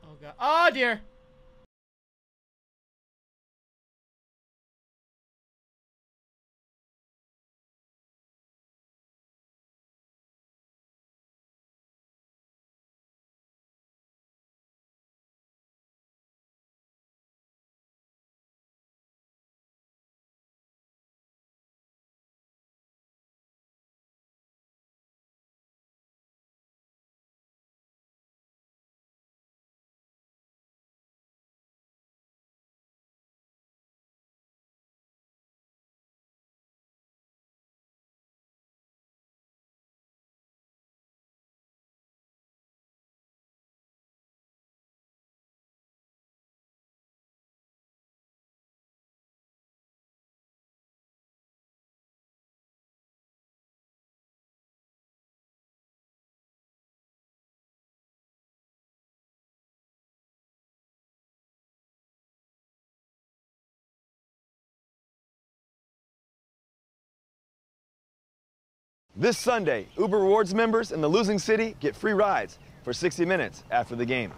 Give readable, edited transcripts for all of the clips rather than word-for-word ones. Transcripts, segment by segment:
Oh god. Oh dear. This Sunday, Uber Rewards members in the losing city get free rides for 60 minutes after the game.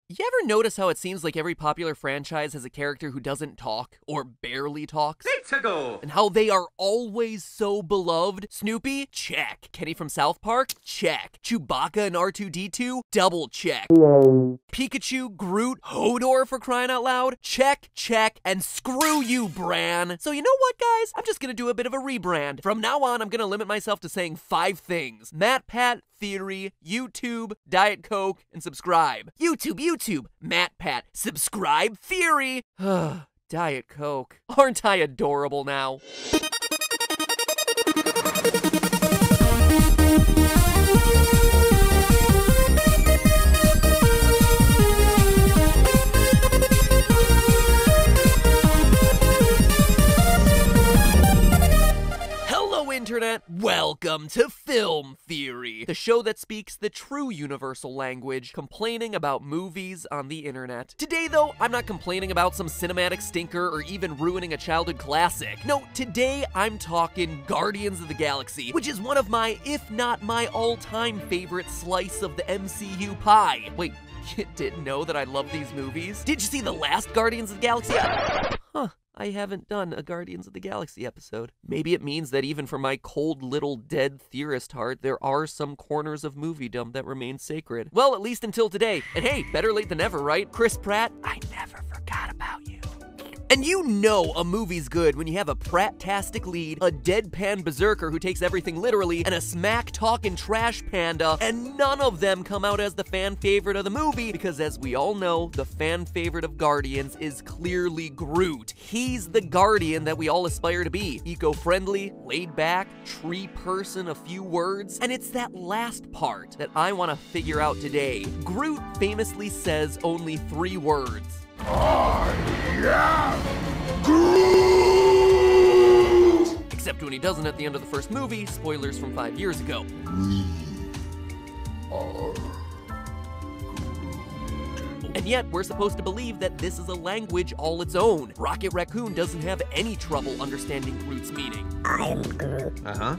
You ever notice how it seems like every popular franchise has a character who doesn't talk, or barely talks? Let's go! And how they are always so beloved? Snoopy? Check. Kenny from South Park? Check. Chewbacca and R2-D2? Double check. Pikachu, Groot, Hodor for crying out loud? Check, check, and screw you, Bran. So you know what, guys? I'm just gonna do a bit of a rebrand. From now on, I'm gonna limit myself to saying 5 things. MatPat, Theory, YouTube, Diet Coke, and subscribe. YouTube, MatPat, subscribe, Theory. Diet Coke. Aren't I adorable now? Internet, welcome to Film Theory, the show that speaks the true universal language, complaining about movies on the internet. Today though, I'm not complaining about some cinematic stinker or even ruining a childhood classic. No, today I'm talking Guardians of the Galaxy, which is one of my, if not my all-time favorite slice of the MCU pie. Wait, you didn't know that I love these movies? Did you see the last Guardians of the Galaxy? Huh. I haven't done a Guardians of the Galaxy episode. Maybe it means that even for my cold little dead theorist heart, there are some corners of moviedom that remain sacred. Well, at least until today. And hey, better late than never, right? Chris Pratt, I never forgot about you. And you know a movie's good when you have a Pratt-tastic lead, a deadpan berserker who takes everything literally, and a smack-talking trash panda, and none of them come out as the fan favorite of the movie, because as we all know, the fan favorite of Guardians is clearly Groot. He's the Guardian that we all aspire to be. Eco-friendly, laid-back, tree person, a few words, and it's that last part that I want to figure out today. Groot famously says only 3 words. I am Groot! Except when he doesn't at the end of the first movie, spoilers from 5 years ago. We are Groot. And yet, we're supposed to believe that this is a language all its own. Rocket Raccoon doesn't have any trouble understanding Groot's meaning. I am Groot. I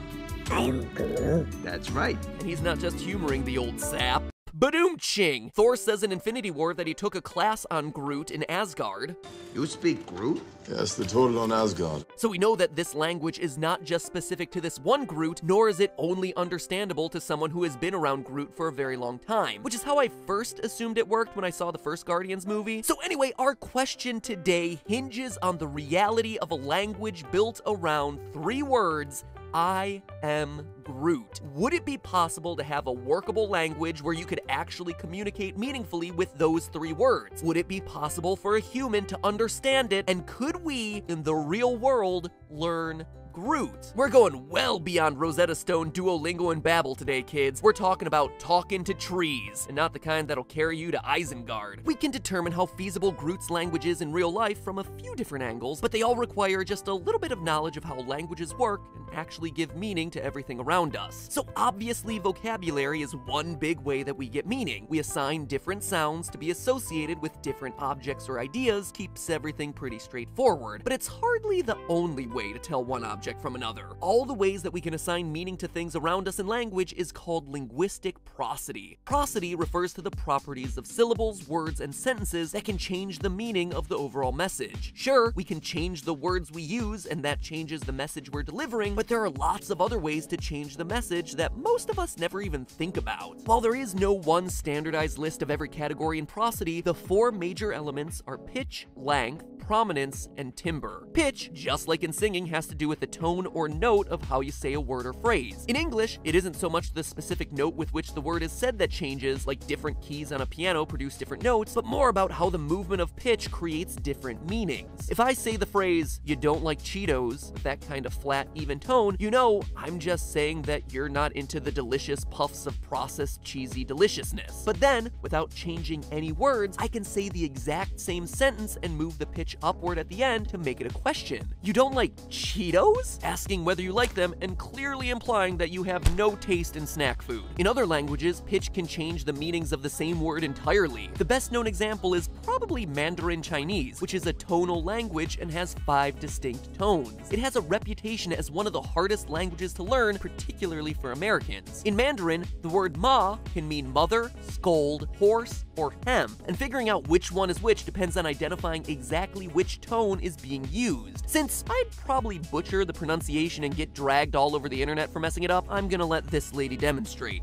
am Groot. That's right. And he's not just humoring the old sap. Badoom-ching! Thor says in Infinity War that he took a class on Groot in Asgard. You speak Groot? Yes, the total on Asgard. So we know that this language is not just specific to this one Groot, nor is it only understandable to someone who has been around Groot for a very long time, which is how I first assumed it worked when I saw the first Guardians movie. So anyway, our question today hinges on the reality of a language built around 3 words: I am Groot. Would it be possible to have a workable language where you could actually communicate meaningfully with those 3 words? Would it be possible for a human to understand it? And could we, in the real world, learn Groot? We're going well beyond Rosetta Stone, Duolingo, and Babbel today, kids. We're talking about talking to trees, and not the kind that'll carry you to Isengard. We can determine how feasible Groot's language is in real life from a few different angles, but they all require just a little bit of knowledge of how languages work and actually give meaning to everything around us. So obviously, vocabulary is one big way that we get meaning. We assign different sounds to be associated with different objects or ideas, keeps everything pretty straightforward. But it's hardly the only way to tell one object object from another. All the ways that we can assign meaning to things around us in language is called linguistic prosody. Prosody refers to the properties of syllables, words, and sentences that can change the meaning of the overall message. Sure, we can change the words we use, and that changes the message we're delivering, but there are lots of other ways to change the message that most of us never even think about. While there is no one standardized list of every category in prosody, the 4 major elements are pitch, length, prominence, and timbre. Pitch, just like in singing, has to do with the tone or note of how you say a word or phrase. In English, it isn't so much the specific note with which the word is said that changes, like different keys on a piano produce different notes, but more about how the movement of pitch creates different meanings. If I say the phrase, "you don't like Cheetos," with that kind of flat, even tone, you know I'm just saying that you're not into the delicious puffs of processed cheesy deliciousness. But then, without changing any words, I can say the exact same sentence and move the pitch upward at the end to make it a question. "You don't like Cheetos?" Asking whether you like them and clearly implying that you have no taste in snack food. In other languages, pitch can change the meanings of the same word entirely. The best known example is probably Mandarin Chinese, which is a tonal language and has 5 distinct tones. It has a reputation as one of the hardest languages to learn, particularly for Americans. In Mandarin, the word ma can mean mother, scold, horse, or hemp, and figuring out which one is which depends on identifying exactly which tone is being used. Since I'd probably butcher the pronunciation and get dragged all over the internet for messing it up, I'm gonna let this lady demonstrate.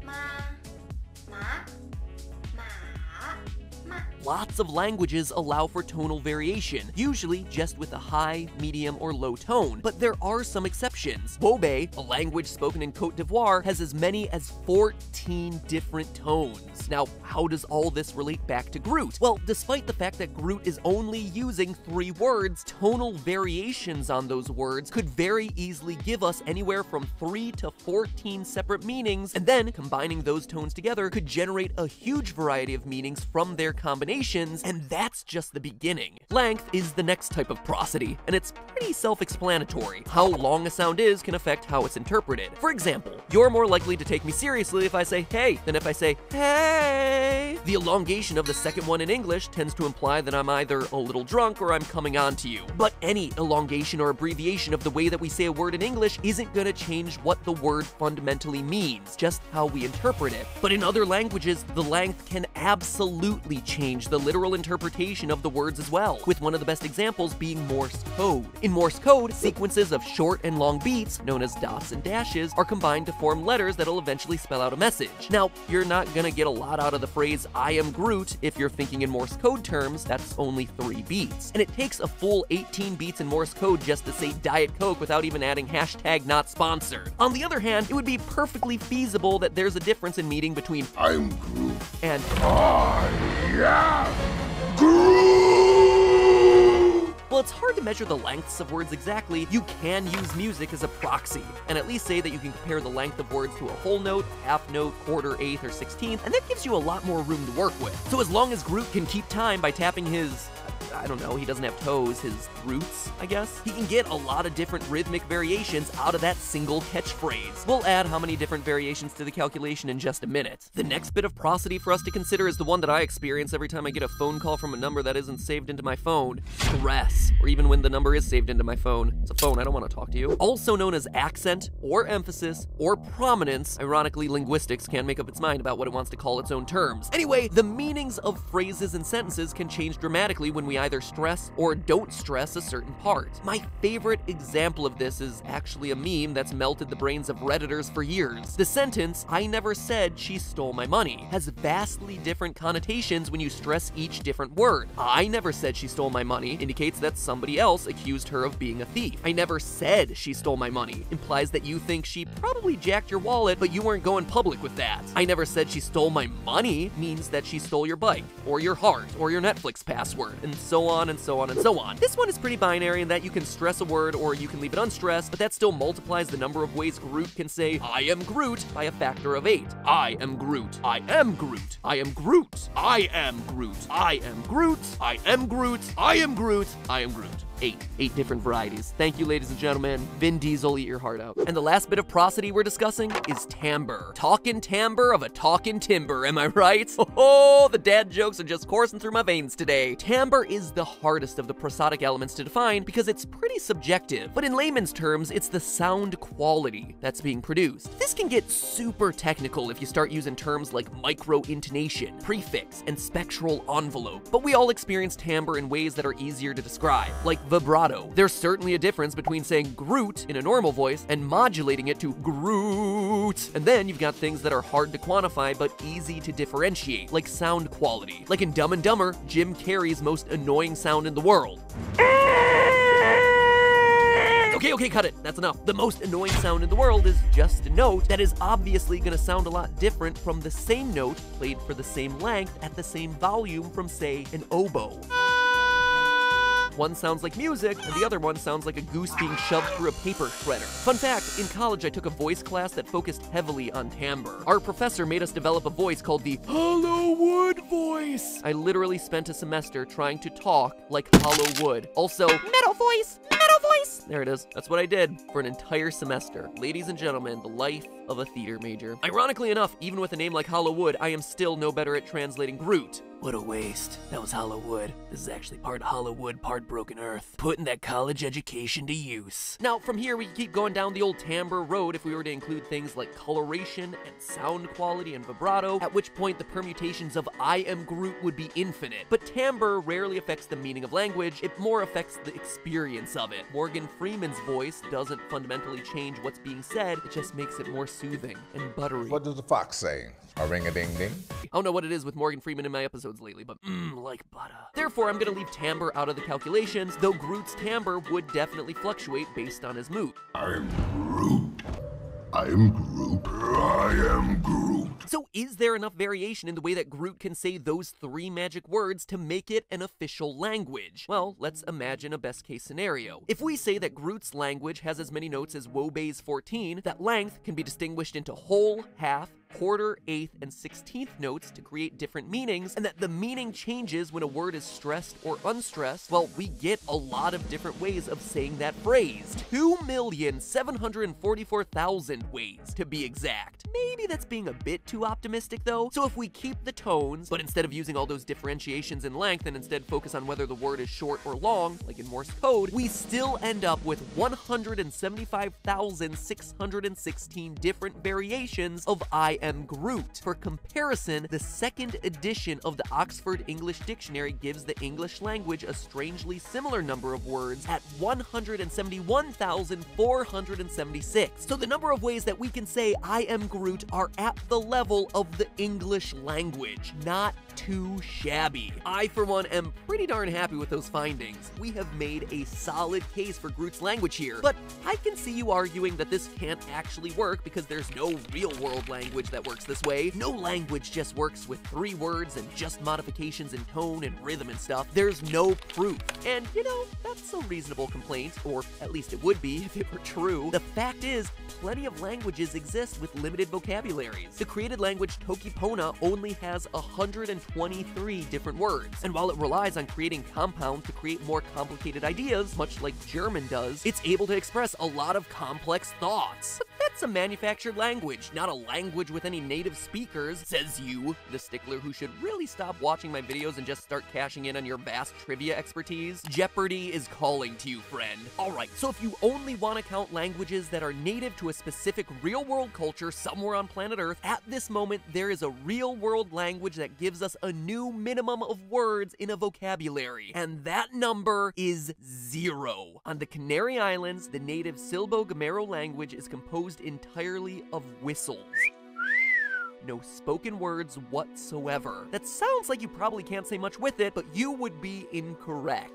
Lots of languages allow for tonal variation, usually just with a high, medium, or low tone, but there are some exceptions. Bobe, a language spoken in Côte d'Ivoire, has as many as 14 different tones. Now, how does all this relate back to Groot? Well, despite the fact that Groot is only using 3 words, tonal variations on those words could very easily give us anywhere from 3 to 14 separate meanings, and then combining those tones together could generate a huge variety of meanings from their combination. And that's just the beginning. Length is the next type of prosody, and it's pretty self-explanatory. How long a sound is can affect how it's interpreted. For example, you're more likely to take me seriously if I say hey than if I say hey. The elongation of the second one in English tends to imply that I'm either a little drunk or I'm coming on to you. But any elongation or abbreviation of the way that we say a word in English isn't gonna change what the word fundamentally means, just how we interpret it. But in other languages, the length can absolutely change the literal interpretation of the words as well, with one of the best examples being Morse code. In Morse code, sequences of short and long beats, known as dots and dashes, are combined to form letters that'll eventually spell out a message. Now, you're not gonna get a lot out of the phrase "I am Groot" if you're thinking in Morse code terms. That's only 3 beats. And it takes a full 18 beats in Morse code just to say Diet Coke without even adding hashtag not sponsored. On the other hand, it would be perfectly feasible that there's a difference in meaning between I'm Groot. and I am Groot. Well, it's hard to measure the lengths of words exactly. You can use music as a proxy, and at least say that you can compare the length of words to a whole note, half note, quarter, eighth, or 16th, and that gives you a lot more room to work with. So as long as Groot can keep time by tapping his, I don't know, he doesn't have toes, his roots, I guess, he can get a lot of different rhythmic variations out of that single catchphrase. We'll add how many different variations to the calculation in just a minute. The next bit of prosody for us to consider is the one that I experience every time I get a phone call from a number that isn't saved into my phone. Stress, or even when the number is saved into my phone. It's a phone, I don't want to talk to you. Also known as accent, or emphasis, or prominence. Ironically, linguistics can't make up its mind about what it wants to call its own terms. Anyway, the meanings of phrases and sentences can change dramatically when we either stress or don't stress a certain part. My favorite example of this is actually a meme that's melted the brains of Redditors for years. The sentence, "I never said she stole my money," has vastly different connotations when you stress each different word. "I never said she stole my money" indicates that somebody else accused her of being a thief. "I never said she stole my money" implies that you think she probably jacked your wallet, but you weren't going public with that. "I never said she stole my money" means that she stole your bike, or your heart, or your Netflix password, and so on and so on and so on. This one is pretty binary in that you can stress a word or you can leave it unstressed, but that still multiplies the number of ways Groot can say "I am Groot" by a factor of 8. I am Groot. I am Groot. I am Groot. I am Groot. I am Groot. I am Groot. I am Groot. I am Groot. 8 different varieties. Thank you, ladies and gentlemen. Vin Diesel, eat your heart out. And the last bit of prosody we're discussing is timbre. Talkin' timbre of a talkin' timber, am I right? Oh, the dad jokes are just coursing through my veins today. Timbre is the hardest of the prosodic elements to define because it's pretty subjective. But in layman's terms, it's the sound quality that's being produced. This can get super technical if you start using terms like micro-intonation, prefix, and spectral envelope. But we all experience timbre in ways that are easier to describe, like vibrato. There's certainly a difference between saying Groot in a normal voice and modulating it to Groot. And then you've got things that are hard to quantify but easy to differentiate, like sound quality. Like in Dumb and Dumber, Jim Carrey's most annoying sound in the world. Okay, cut it. That's enough. The most annoying sound in the world is just a note that is obviously gonna sound a lot different from the same note played for the same length at the same volume from, say, an oboe. One sounds like music, and the other one sounds like a goose being shoved through a paper shredder. Fun fact, in college I took a voice class that focused heavily on timbre. Our professor made us develop a voice called the Hollywood voice. I literally spent a semester trying to talk like hollow wood. Also, metal voice, metal voice. There it is. That's what I did for an entire semester. Ladies and gentlemen, the life of a theater major. Ironically enough, even with a name like Hollywood, I am still no better at translating Groot. What a waste. That was Hollywood. This is actually part Hollywood, part Broken Earth. Putting that college education to use. Now, from here, we can keep going down the old timbre road if we were to include things like coloration and sound quality and vibrato, at which point the permutations of I am Groot would be infinite. But timbre rarely affects the meaning of language, it more affects the experience of it. Morgan Freeman's voice doesn't fundamentally change what's being said, it just makes it more soothing and buttery. What does the fox say? A ring-a-ding-ding? I don't know what it is with Morgan Freeman in my episodes lately, but like butter. Therefore, I'm gonna leave timbre out of the calculations, though Groot's timbre would definitely fluctuate based on his mood. I'm Groot. I'm Groot. I am Groot. So is there enough variation in the way that Groot can say those 3 magic words to make it an official language? Well, let's imagine a best case scenario. If we say that Groot's language has as many notes as Wobei's 14, that length can be distinguished into whole, half, quarter, eighth, and 16th notes to create different meanings, and that the meaning changes when a word is stressed or unstressed, well, we get a lot of different ways of saying that phrase. 2,744,000 ways, to be exact. Maybe that's being a bit too optimistic, though. So if we keep the tones, but instead of using all those differentiations in length and instead focus on whether the word is short or long, like in Morse code, we still end up with 175,616 different variations of I am Groot. For comparison, the second edition of the Oxford English Dictionary gives the English language a strangely similar number of words at 171,476. So the number of ways that we can say I am Groot are at the level of the English language. Not too shabby. I, for one, am pretty darn happy with those findings. We have made a solid case for Groot's language here, but I can see you arguing that this can't actually work because there's no real-world language that works this way. No language just works with 3 words and just modifications in tone and rhythm and stuff. There's no proof. And, you know, that's a reasonable complaint, or at least it would be if it were true. The fact is, plenty of languages exist with limited vocabularies. The created language Tokipona only has 123 different words, and while it relies on creating compounds to create more complicated ideas, much like German does, it's able to express a lot of complex thoughts. But that's a manufactured language, not a language with any native speakers, says you, the stickler who should really stop watching my videos and just start cashing in on your vast trivia expertise. Jeopardy is calling to you, friend. Alright, so if you only want to count languages that are native to a specific real-world culture somewhere on planet Earth, at this moment there is a real-world language that gives us a new minimum of words in a vocabulary, and that number is 0. On the Canary Islands, the native Silbo-Gamero language is composed entirely of whistles. No spoken words whatsoever. That sounds like you probably can't say much with it, but you would be incorrect.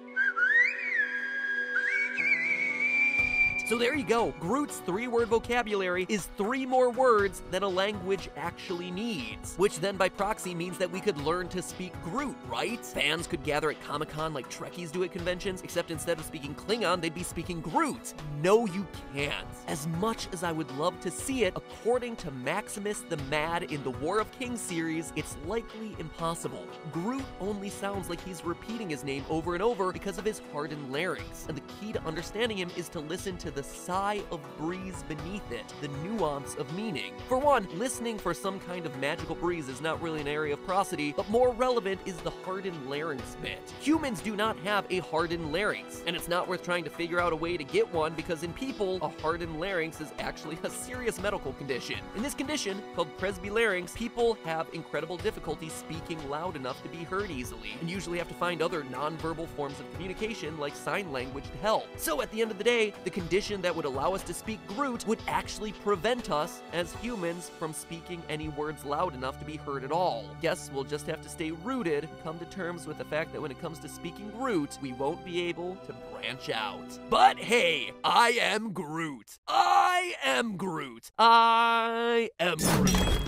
So there you go. Groot's 3-word vocabulary is 3 more words than a language actually needs, which then by proxy means that we could learn to speak Groot, right? Fans could gather at Comic-Con like Trekkies do at conventions, except instead of speaking Klingon, they'd be speaking Groot. No, you can't. As much as I would love to see it, according to Maximus the Mad in the War of Kings series, it's likely impossible. Groot only sounds like he's repeating his name over and over because of his hardened larynx, and the key to understanding him is to listen to the sigh of breeze beneath it, the nuance of meaning. For one, listening for some kind of magical breeze is not really an area of prosody, but more relevant is the hardened larynx bit. Humans do not have a hardened larynx, and it's not worth trying to figure out a way to get one because in people, a hardened larynx is actually a serious medical condition. In this condition, called presbylarynx, people have incredible difficulty speaking loud enough to be heard easily, and usually have to find other non-verbal forms of communication like sign language to help. So at the end of the day, the condition that would allow us to speak Groot would actually prevent us as humans from speaking any words loud enough to be heard at all. Guess we'll just have to stay rooted and come to terms with the fact that when it comes to speaking Groot, we won't be able to branch out. But hey, I am Groot. I am Groot. I am Groot.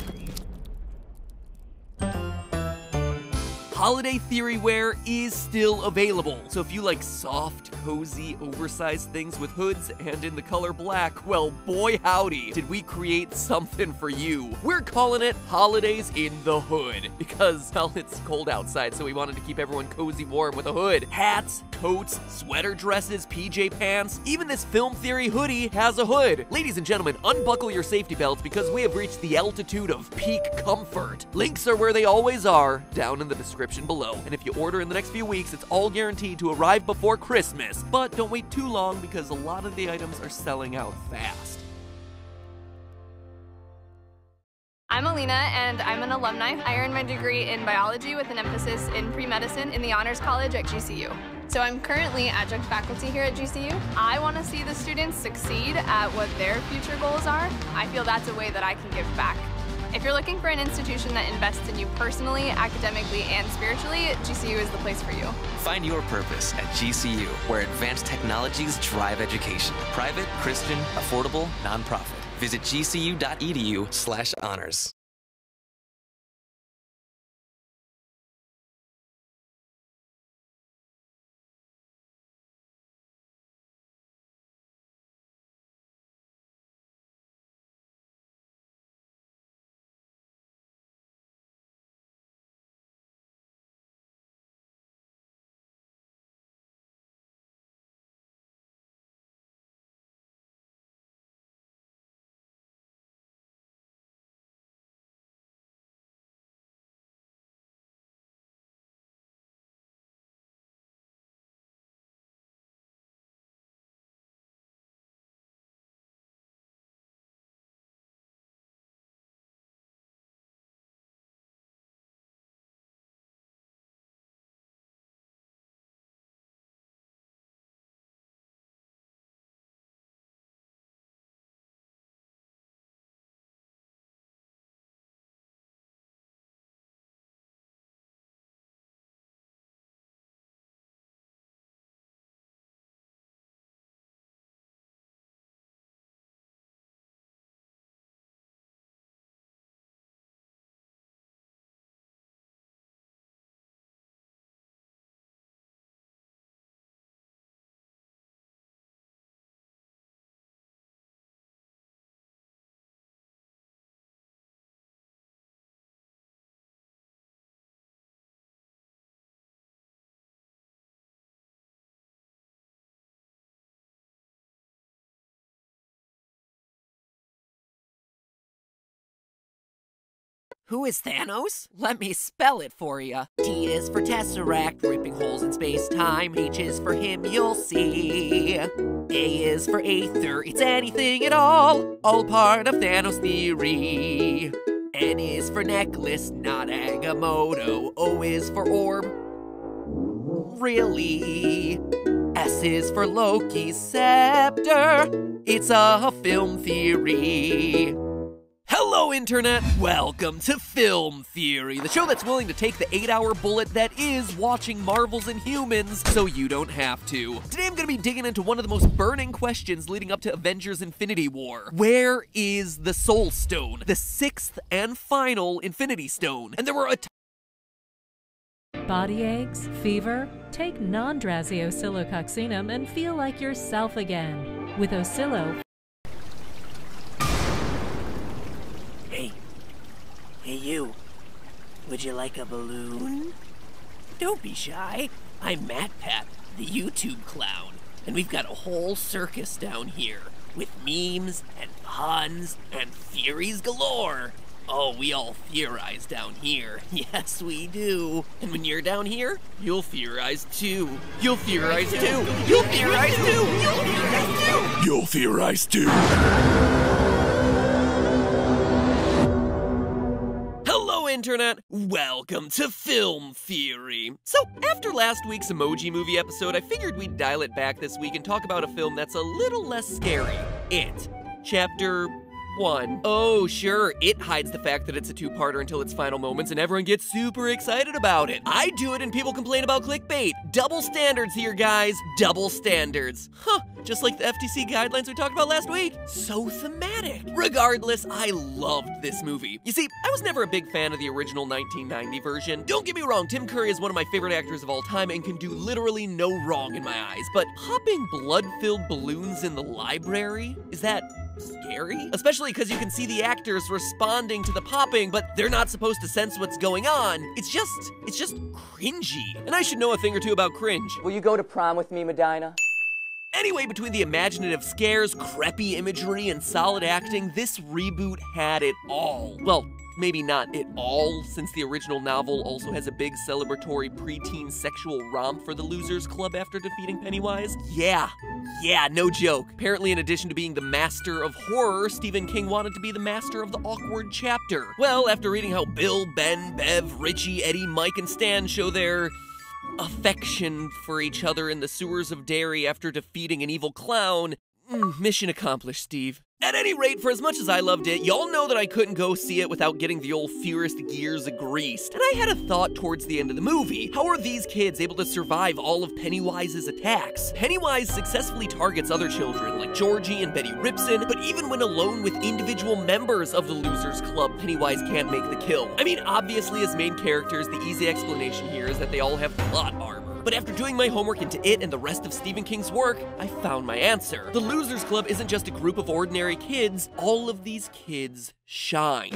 Holiday theory wear is still available, so if you like soft, cozy, oversized things with hoods and in the color black, well, boy howdy, did we create something for you. We're calling it Holidays in the Hood, because, well, it's cold outside, so we wanted to keep everyone cozy warm with a hood. Hats, coats, sweater dresses, PJ pants, even this film theory hoodie has a hood. Ladies and gentlemen, unbuckle your safety belts because we have reached the altitude of peak comfort. Links are where they always are, down in the description below. And if you order in the next few weeks, it's all guaranteed to arrive before Christmas. But don't wait too long because a lot of the items are selling out fast. I'm Alina, and I'm an alumni. I earned my degree in biology with an emphasis in pre-medicine in the Honors College at GCU. So I'm currently adjunct faculty here at GCU. I want to see the students succeed at what their future goals are. I feel that's a way that I can give back. If you're looking for an institution that invests in you personally, academically, and spiritually, GCU is the place for you. Find your purpose at GCU, where advanced technologies drive education. Private, Christian, affordable, nonprofit. Visit gcu.edu/honors. Who is Thanos? Let me spell it for ya. T is for Tesseract, ripping holes in space-time. H is for him, you'll see. A is for Aether, it's anything at all part of Thanos theory. N is for necklace, not Agamotto. O is for orb, really. S is for Loki's scepter, it's a film theory. Hello, Internet! Welcome to Film Theory, the show that's willing to take the 8-hour bullet that is watching Marvel's Inhumans so you don't have to. Today I'm gonna be digging into one of the most burning questions leading up to Avengers Infinity War. Where is the Soul Stone? The 6th and final Infinity Stone. And there were a Body aches, fever? Take non-drowsy oscillococcinum and feel like yourself again. With Oscillo. Hey you, would you like a balloon? Don't be shy. I'm MatPat, the YouTube clown, and we've got a whole circus down here with memes and puns and theories galore. Oh, we all theorize down here. Yes, we do. And when you're down here, you'll theorize too. You'll theorize too. You'll theorize too. You'll theorize too. You'll theorize too. Hello, Internet! Welcome to Film Theory! So, after last week's Emoji Movie episode, I figured we'd dial it back this week and talk about a film that's a little less scary. It. Chapter 1. Oh, sure, It hides the fact that it's a two-parter until its final moments and everyone gets super excited about it. I do it and people complain about clickbait. Double standards here, guys. Double standards. Huh, just like the FTC guidelines we talked about last week. So thematic. Regardless, I loved this movie. You see, I was never a big fan of the original 1990 version. Don't get me wrong, Tim Curry is one of my favorite actors of all time and can do literally no wrong in my eyes, but popping blood-filled balloons in the library? Is that scary? Especially because you can see the actors responding to the popping, but they're not supposed to sense what's going on. It's just cringy. And I should know a thing or two about cringe. Will you go to prom with me, Medina? Anyway, between the imaginative scares, creepy imagery, and solid acting, this reboot had it all. Well, maybe not it all, since the original novel also has a big celebratory preteen sexual romp for the Losers Club after defeating Pennywise. Yeah, no joke. Apparently, in addition to being the master of horror, Stephen King wanted to be the master of the awkward chapter. Well, after reading how Bill, Ben, Bev, Richie, Eddie, Mike, and Stan show their affection for each other in the sewers of Derry after defeating an evil clown, mission accomplished, Steve. At any rate, for as much as I loved it, y'all know that I couldn't go see it without getting the old theorist gears greased. And I had a thought towards the end of the movie. How are these kids able to survive all of Pennywise's attacks? Pennywise successfully targets other children, like Georgie and Betty Ripson, but even when alone with individual members of the Losers Club, Pennywise can't make the kill. I mean, obviously as main characters, the easy explanation here is that they all have plot armor. But after doing my homework into it and the rest of Stephen King's work, I found my answer. The Losers Club isn't just a group of ordinary kids. All of these kids shine.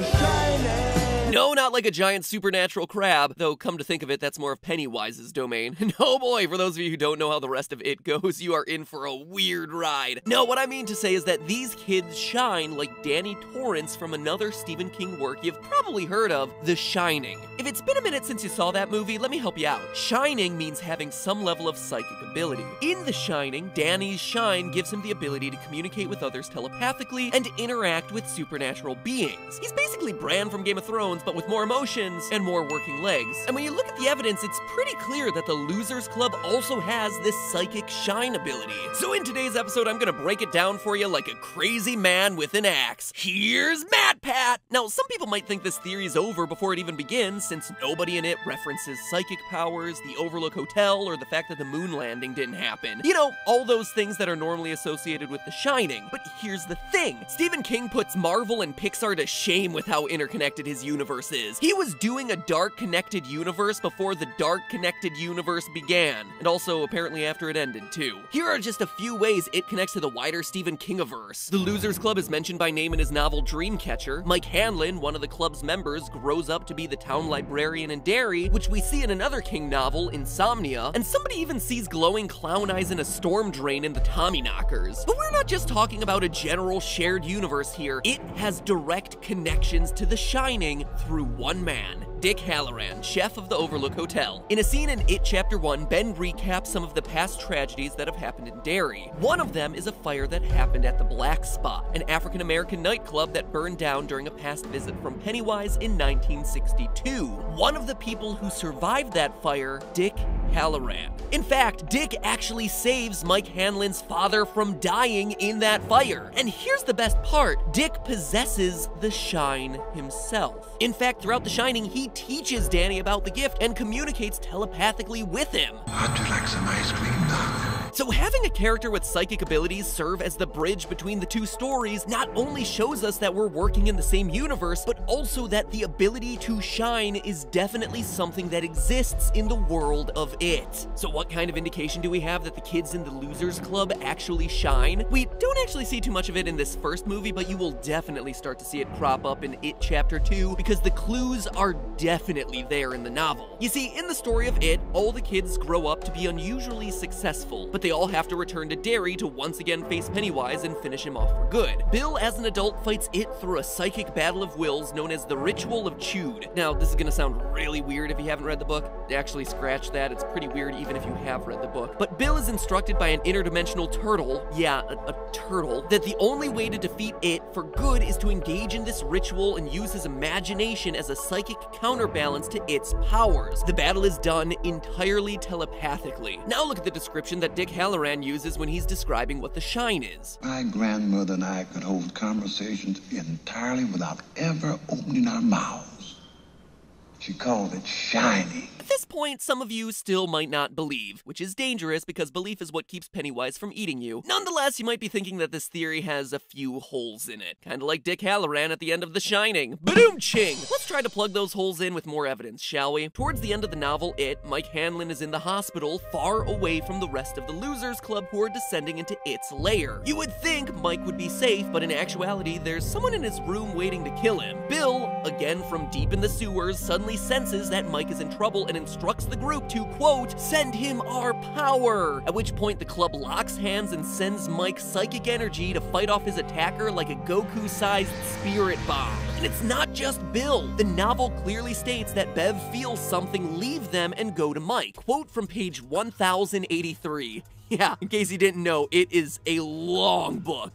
No, not like a giant supernatural crab, though come to think of it, that's more of Pennywise's domain. No boy, for those of you who don't know how the rest of it goes, you are in for a weird ride. No, what I mean to say is that these kids shine like Danny Torrance from another Stephen King work you've probably heard of, The Shining. If it's been a minute since you saw that movie, let me help you out. Shining means having some level of psychic ability. In The Shining, Danny's shine gives him the ability to communicate with others telepathically and interact with supernatural beings. He's basically Bran from Game of Thrones, but with more emotions and more working legs. And when you look at the evidence, it's pretty clear that the Losers Club also has this psychic shine ability. So in today's episode, I'm gonna break it down for you like a crazy man with an axe. Here's MatPat! Now, some people might think this theory is over before it even begins, since nobody in it references psychic powers, the Overlook Hotel, or the fact that the moon landing didn't happen. You know, all those things that are normally associated with The Shining. But here's the thing. Stephen King puts Marvel and Pixar to shame with how interconnected his universe is. He was doing a dark connected universe before the dark connected universe began, and also apparently after it ended too. Here are just a few ways it connects to the wider Stephen Kingiverse. The Losers Club is mentioned by name in his novel Dreamcatcher. Mike Hanlon, one of the club's members, grows up to be the town librarian in Derry, which we see in another King novel, Insomnia, and somebody even sees glowing clown eyes in a storm drain in the Tommyknockers. But we're not just talking about a general shared universe here. It has direct connections to The Shining through one man, Dick Halloran, chef of the Overlook Hotel. In a scene in It Chapter 1, Ben recaps some of the past tragedies that have happened in Derry. One of them is a fire that happened at the Black Spot, an African-American nightclub that burned down during a past visit from Pennywise in 1962. One of the people who survived that fire, Dick Halloran. In fact, Dick actually saves Mike Hanlon's father from dying in that fire. And here's the best part, Dick possesses the shine himself. In fact, throughout The Shining, he teaches Danny about the gift and communicates telepathically with him. How'd you like some ice cream, Doc? So having a character with psychic abilities serve as the bridge between the two stories not only shows us that we're working in the same universe, but also that the ability to shine is definitely something that exists in the world of It. So what kind of indication do we have that the kids in the Losers Club actually shine? We don't actually see too much of it in this first movie, but you will definitely start to see it crop up in It Chapter 2 because the clues are definitely there in the novel. You see, in the story of It, all the kids grow up to be unusually successful, but they all have to return to Derry to once again face Pennywise and finish him off for good. Bill, as an adult, fights It through a psychic battle of wills known as the Ritual of Chewed. Now, this is gonna sound really weird if you haven't read the book. Actually, scratch that. It's pretty weird even if you have read the book. But Bill is instructed by an interdimensional turtle, yeah, a turtle, that the only way to defeat It for good is to engage in this ritual and use his imagination as a psychic counterbalance to It's powers. The battle is done entirely telepathically. Now look at the description that Dick Halloran uses when he's describing what the shine is. My grandmother and I could hold conversations entirely without ever opening our mouths. She called it shining. At this point, some of you still might not believe, which is dangerous because belief is what keeps Pennywise from eating you. Nonetheless, you might be thinking that this theory has a few holes in it, kinda like Dick Halloran at the end of The Shining. Ba-doom-ching! Let's try to plug those holes in with more evidence, shall we? Towards the end of the novel, Mike Hanlon is in the hospital, far away from the rest of the Losers Club who are descending into It's lair. You would think Mike would be safe, but in actuality, there's someone in his room waiting to kill him. Bill, again from deep in the sewers, suddenly senses that Mike is in trouble and instructs the group to, quote, send him our power, at which point the club locks hands and sends Mike psychic energy to fight off his attacker like a Goku-sized spirit bomb. And it's not just Bill. The novel clearly states that Bev feels something leave them and go to Mike. Quote from page 1083. Yeah, in case you didn't know, it is a long book.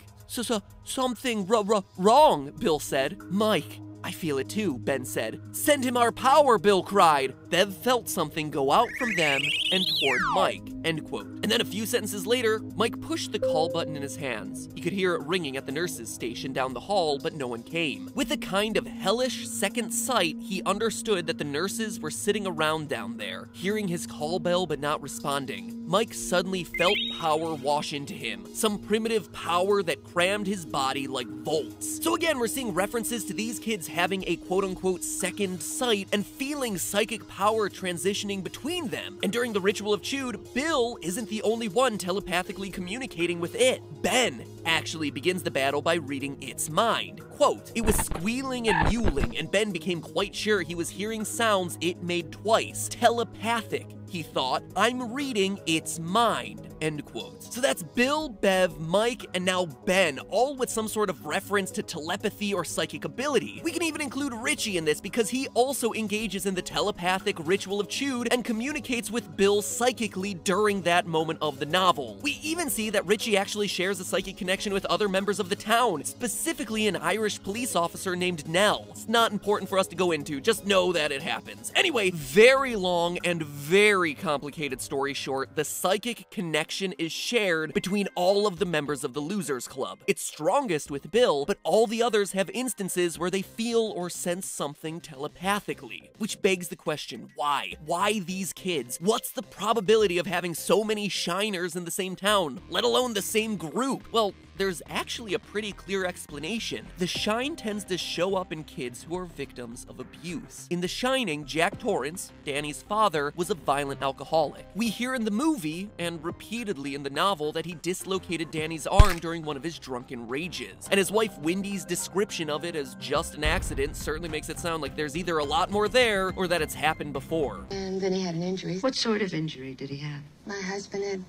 Something wrong, Bill said. Mike, I feel it too, Ben said. Send him our power, Bill cried. Bev felt something go out from them and toward Mike, end quote. And then a few sentences later, Mike pushed the call button in his hands. He could hear it ringing at the nurse's station down the hall, but no one came. With a kind of hellish second sight, he understood that the nurses were sitting around down there, hearing his call bell but not responding. Mike suddenly felt power wash into him, some primitive power that crammed his body like volts. So again, we're seeing references to these kids having a quote-unquote second sight and feeling psychic power transitioning between them. And during the Ritual of Chewed, Bill isn't the only one telepathically communicating with It. Ben actually begins the battle by reading It's mind. Quote, it was squealing and mewling, and Ben became quite sure he was hearing sounds It made twice. Telepathic, he thought. I'm reading It's mind, end quote. So that's Bill, Bev, Mike, and now Ben, all with some sort of reference to telepathy or psychic ability. We can even include Richie in this because he also engages in the telepathic Ritual of Chewed and communicates with Bill psychically during that moment of the novel. We even see that Richie actually shares a psychic connection with other members of the town, specifically an Irish police officer named Nell. It's not important for us to go into, just know that it happens. Anyway, very long and very complicated story short, the psychic connection is shared between all of the members of the Losers Club. It's strongest with Bill, but all the others have instances where they feel or sense something telepathically. Which begs the question, why? Why these kids? What's the probability of having so many shiners in the same town, let alone the same group? Well, there's actually a pretty clear explanation. The shine tends to show up in kids who are victims of abuse. In The Shining, Jack Torrance, Danny's father, was a violent alcoholic. We hear in the movie, and repeatedly in the novel, that he dislocated Danny's arm during one of his drunken rages. And his wife Wendy's description of it as just an accident certainly makes it sound like there's either a lot more there, or that it's happened before. And then he had an injury. What sort of injury did he have? My husband had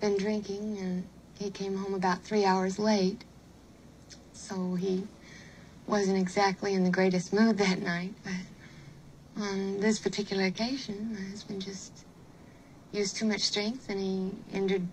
been drinking, and he came home about 3 hours late, so he wasn't exactly in the greatest mood that night, but On this particular occasion, my husband just used too much strength and he injured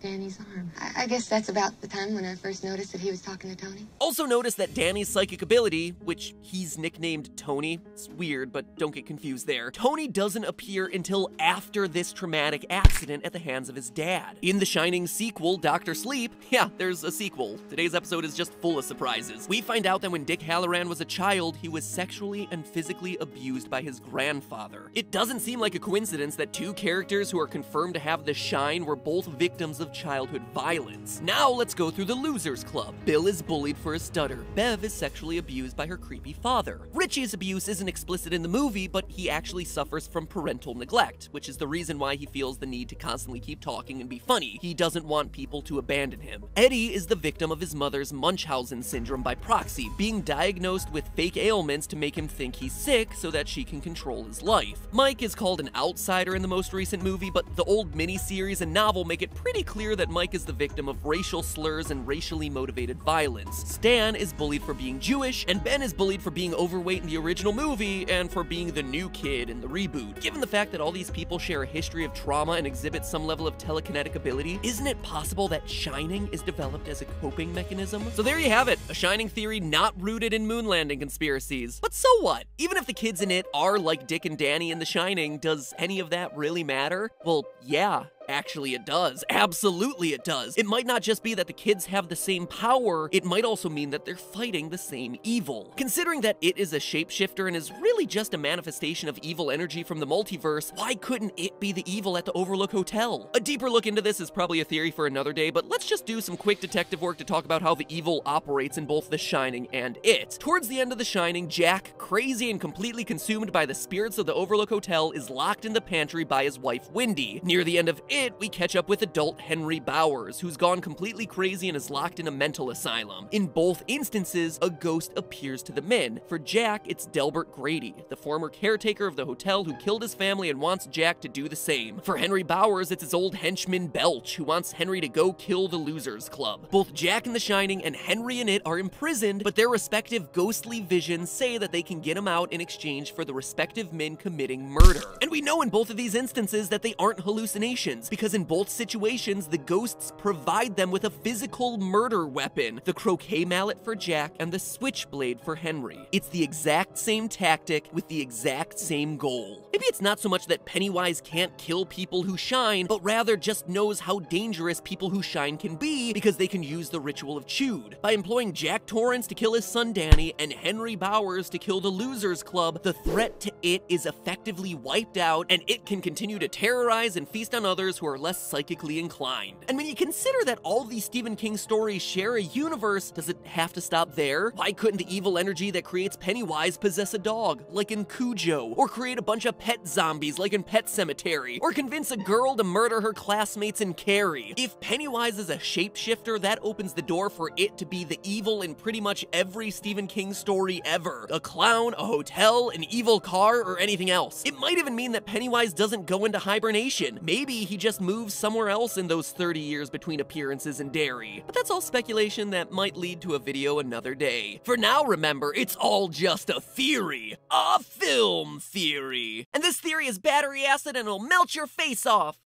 Danny's arm. I guess that's about the time when I first noticed that he was talking to Tony. Also notice that Danny's psychic ability, which he's nicknamed Tony, it's weird, but don't get confused there, Tony doesn't appear until after this traumatic accident at the hands of his dad. In the Shining sequel, Dr. Sleep, yeah, there's a sequel. Today's episode is just full of surprises. We find out that when Dick Halloran was a child, he was sexually and physically abused by his grandfather. It doesn't seem like a coincidence that two characters who are confirmed to have the shine were both victims of childhood violence. Now let's go through the Losers Club. Bill is bullied for his stutter. Bev is sexually abused by her creepy father. Richie's abuse isn't explicit in the movie, but he actually suffers from parental neglect, which is the reason why he feels the need to constantly keep talking and be funny. He doesn't want people to abandon him. Eddie is the victim of his mother's Munchausen syndrome by proxy, being diagnosed with fake ailments to make him think he's sick so that she can control his life. Mike is called an outsider in the most recent movie, but the old miniseries and novel make it pretty clear that Mike is the victim of racial slurs and racially motivated violence. Stan is bullied for being Jewish, and Ben is bullied for being overweight in the original movie and for being the new kid in the reboot. Given the fact that all these people share a history of trauma and exhibit some level of telekinetic ability, isn't it possible that Shining is developed as a coping mechanism? So there you have it, a Shining theory not rooted in moon landing conspiracies. But so what? Even if the kids in it are like Dick and Danny in The Shining, does any of that really matter? Well, yeah. Actually, it does. Absolutely it does. It might not just be that the kids have the same power, it might also mean that they're fighting the same evil. Considering that it is a shapeshifter and is really just a manifestation of evil energy from the multiverse, why couldn't it be the evil at the Overlook Hotel? A deeper look into this is probably a theory for another day, but let's just do some quick detective work to talk about how the evil operates in both The Shining and It. Towards the end of The Shining, Jack, crazy and completely consumed by the spirits of the Overlook Hotel, is locked in the pantry by his wife Wendy. Near the end of It, we catch up with adult Henry Bowers, who's gone completely crazy and is locked in a mental asylum. In both instances, a ghost appears to the men. For Jack, it's Delbert Grady, the former caretaker of the hotel who killed his family and wants Jack to do the same. For Henry Bowers, it's his old henchman Belch, who wants Henry to go kill the Losers Club. Both Jack in The Shining and Henry in It are imprisoned, but their respective ghostly visions say that they can get him out in exchange for the respective men committing murder. And we know in both of these instances that they aren't hallucinations, because in both situations, the ghosts provide them with a physical murder weapon, the croquet mallet for Jack and the switchblade for Henry. It's the exact same tactic with the exact same goal. Maybe it's not so much that Pennywise can't kill people who shine, but rather just knows how dangerous people who shine can be because they can use the ritual of Chewed. By employing Jack Torrance to kill his son Danny and Henry Bowers to kill the Losers Club, the threat to It is effectively wiped out, and It can continue to terrorize and feast on others who are less psychically inclined. And when you consider that all these Stephen King stories share a universe, does it have to stop there? Why couldn't the evil energy that creates Pennywise possess a dog, like in Cujo, or create a bunch of pet zombies, like in Pet Sematary, or convince a girl to murder her classmates in Carrie? If Pennywise is a shapeshifter, that opens the door for It to be the evil in pretty much every Stephen King story ever. A clown, a hotel, an evil car, or anything else. It might even mean that Pennywise doesn't go into hibernation. Maybe he just moves somewhere else in those 30 years between appearances in Derry. But that's all speculation that might lead to a video another day. For now, remember, it's all just a theory. A film theory. And this theory is battery acid and it'll melt your face off.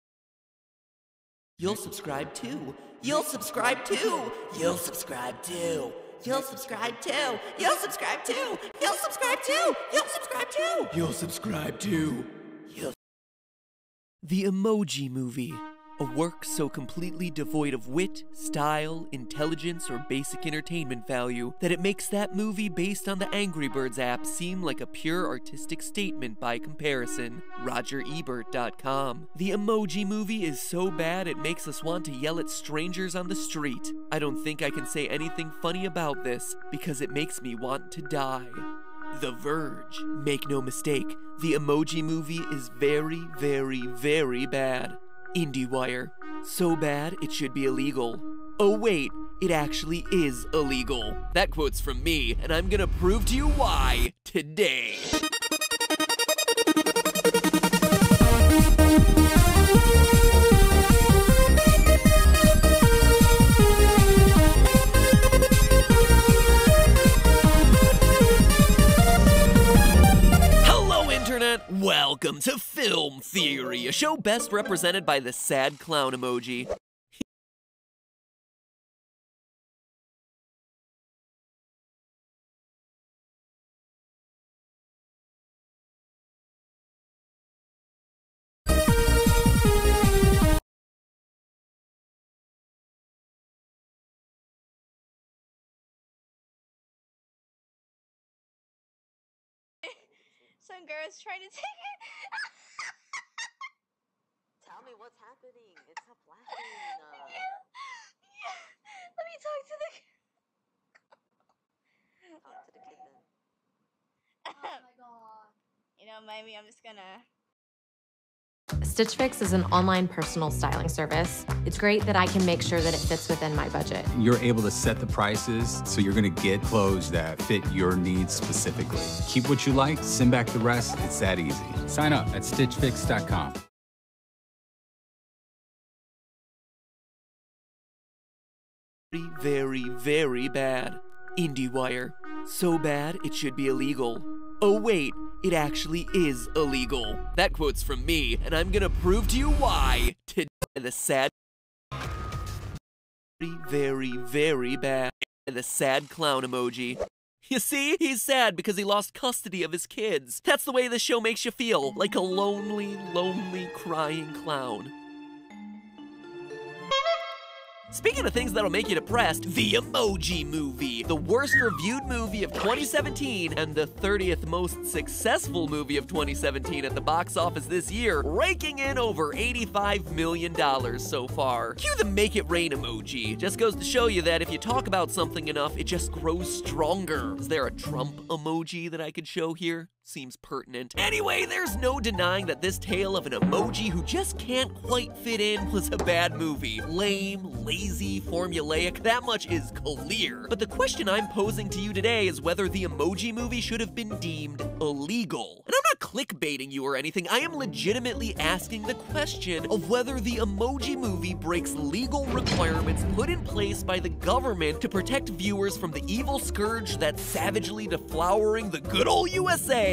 You'll subscribe too. You'll subscribe too. You'll subscribe too. You'll subscribe too. You'll subscribe too. You'll subscribe too. You'll subscribe too. You'll subscribe too. The Emoji Movie. A work so completely devoid of wit, style, intelligence, or basic entertainment value that it makes that movie based on the Angry Birds app seem like a pure artistic statement by comparison. RogerEbert.com. The Emoji Movie is so bad it makes us want to yell at strangers on the street. I don't think I can say anything funny about this because it makes me want to die. The Verge. Make no mistake, the Emoji Movie is very, very, very bad. IndieWire. So bad, it should be illegal. Oh wait, it actually is illegal. That quote's from me, and I'm gonna prove to you why today. Welcome to Film Theory, a show best represented by the sad clown emoji. Some girl's trying to take it. Tell me what's happening. It's a flashing. Yeah. Let me talk to the kid then. Oh my god. You know, maybe I'm just gonna. Stitch Fix is an online personal styling service. It's great that I can make sure that it fits within my budget. You're able to set the prices, so you're gonna get clothes that fit your needs specifically. Keep what you like, send back the rest. It's that easy. Sign up at stitchfix.com. Very, very bad. IndieWire. So bad, it should be illegal. Oh wait, it actually is illegal. That quote's from me, and I'm gonna prove to you why. Today, the sad... Very, very bad. The sad clown emoji. You see? He's sad because he lost custody of his kids. That's the way this show makes you feel, like a lonely, lonely, crying clown. Speaking of things that'll make you depressed, the Emoji Movie, the worst reviewed movie of 2017 and the 30th most successful movie of 2017 at the box office this year, raking in over $85 million so far. Cue the Make It Rain emoji. Just goes to show you that if you talk about something enough, it just grows stronger. Is there a Trump emoji that I could show here? Seems pertinent. Anyway, there's no denying that this tale of an emoji who just can't quite fit in was a bad movie. Lame, lazy, formulaic, that much is clear. But the question I'm posing to you today is whether the Emoji Movie should have been deemed illegal. And I'm not clickbaiting you or anything, I am legitimately asking the question of whether the Emoji Movie breaks legal requirements put in place by the government to protect viewers from the evil scourge that's savagely deflowering the good old USA.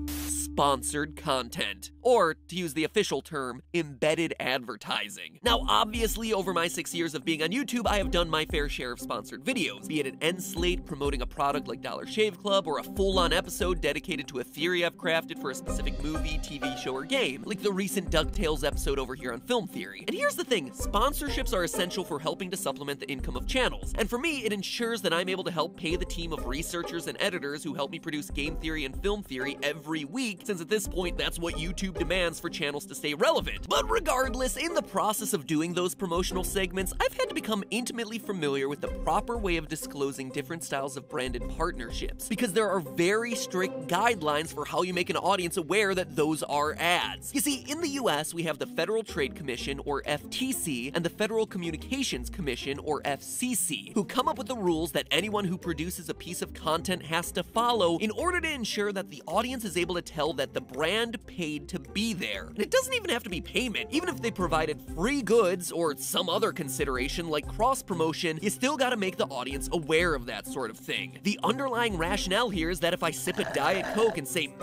Sponsored content. Or, to use the official term, embedded advertising. Now, obviously, over my 6 years of being on YouTube, I have done my fair share of sponsored videos, be it an end slate promoting a product like Dollar Shave Club, or a full-on episode dedicated to a theory I've crafted for a specific movie, TV show, or game, like the recent DuckTales episode over here on Film Theory. And here's the thing, sponsorships are essential for helping to supplement the income of channels, and for me, it ensures that I'm able to help pay the team of researchers and editors who help me produce game theory and film theory every week, since at this point, that's what YouTube demands for channels to stay relevant. But regardless, in the process of doing those promotional segments, I've had to become intimately familiar with the proper way of disclosing different styles of branded partnerships, because there are very strict guidelines for how you make an audience aware that those are ads. You see, in the US, we have the Federal Trade Commission, or FTC, and the Federal Communications Commission, or FCC, who come up with the rules that anyone who produces a piece of content has to follow in order to ensure that the audience is able to tell that the brand paid to be there. And it doesn't even have to be payment. Even if they provided free goods or some other consideration like cross-promotion, you still gotta make the audience aware of that sort of thing. The underlying rationale here is that if I sip a Diet Coke and say,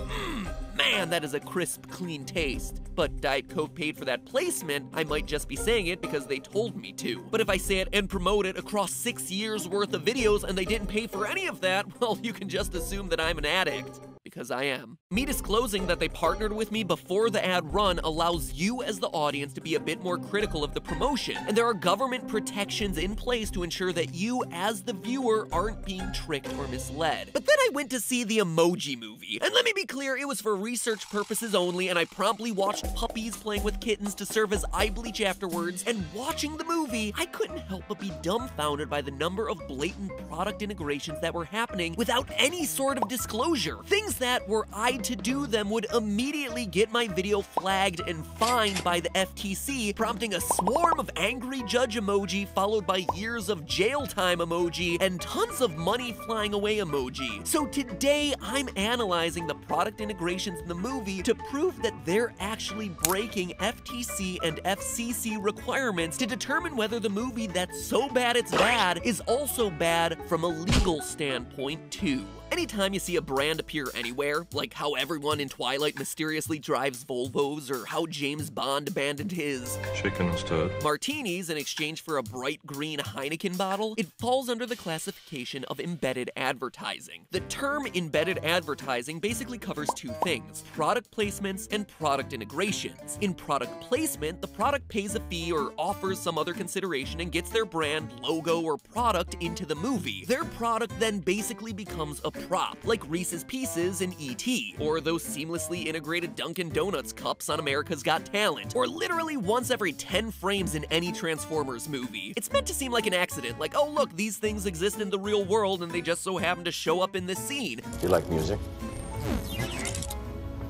man, that is a crisp, clean taste, but Diet Coke paid for that placement, I might just be saying it because they told me to. But if I say it and promote it across 6 years worth of videos and they didn't pay for any of that, well, you can just assume that I'm an addict. Because I am. Me disclosing that they partnered with me before the ad run allows you as the audience to be a bit more critical of the promotion, and there are government protections in place to ensure that you as the viewer aren't being tricked or misled. But then I went to see the Emoji Movie, and let me be clear, it was for research purposes only, and I promptly watched puppies playing with kittens to serve as eye bleach afterwards, and watching the movie, I couldn't help but be dumbfounded by the number of blatant product integrations that were happening without any sort of disclosure. Things that, were I to do them, would immediately get my video flagged and fined by the FTC, prompting a swarm of angry judge emoji followed by years of jail time emoji and tons of money flying away emoji. So today, I'm analyzing the product integrations in the movie to prove that they're actually breaking FTC and FCC requirements to determine whether the movie that's so bad it's bad is also bad from a legal standpoint too. And anytime you see a brand appear anywhere, like how everyone in Twilight mysteriously drives Volvos, or how James Bond abandoned his chicken stud martinis in exchange for a bright green Heineken bottle, it falls under the classification of embedded advertising. The term embedded advertising basically covers two things: product placements and product integrations. In product placement, the product pays a fee or offers some other consideration and gets their brand, logo, or product into the movie. Their product then basically becomes a prop, like Reese's Pieces in E.T., or those seamlessly integrated Dunkin' Donuts cups on America's Got Talent, or literally once every 10 frames in any Transformers movie. It's meant to seem like an accident, like, oh look, these things exist in the real world and they just so happen to show up in this scene. You like music?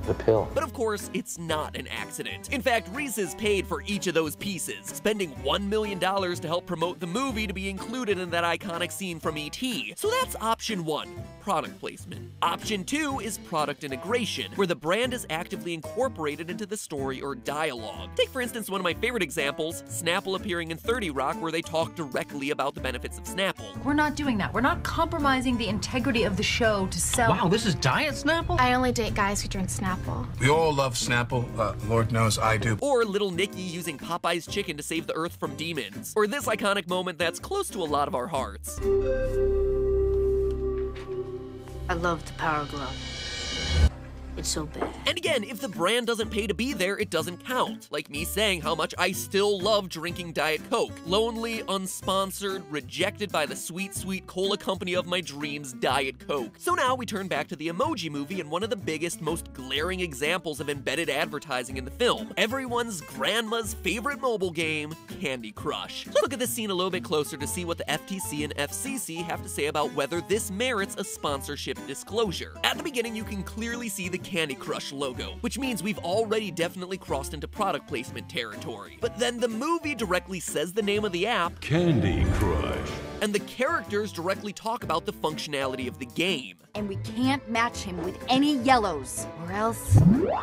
The pill. But of course, it's not an accident. In fact, Reese's paid for each of those pieces, spending $1 million to help promote the movie to be included in that iconic scene from E.T. So that's option 1, product placement. Option 2 is product integration, where the brand is actively incorporated into the story or dialogue. Take for instance one of my favorite examples, Snapple appearing in 30 Rock, where they talk directly about the benefits of Snapple. We're not doing that. We're not compromising the integrity of the show to sell. Wow, this is Diet Snapple? I only date guys who drink Snapple. We all love Snapple. Lord knows I do. Or Little Nicky using Popeye's chicken to save the Earth from demons. Or this iconic moment that's close to a lot of our hearts. I love the Power Glove. It's so bad. And again, if the brand doesn't pay to be there, it doesn't count. Like me saying how much I still love drinking Diet Coke. Lonely, unsponsored, rejected by the sweet, sweet cola company of my dreams, Diet Coke. So now we turn back to the Emoji Movie and one of the biggest, most glaring examples of embedded advertising in the film. Everyone's grandma's favorite mobile game, Candy Crush. Let's look at this scene a little bit closer to see what the FTC and FCC have to say about whether this merits a sponsorship disclosure. At the beginning, you can clearly see the Candy Crush logo, which means we've already definitely crossed into product placement territory. But then the movie directly says the name of the app, Candy Crush, and the characters directly talk about the functionality of the game. And we can't match him with any yellows, or else...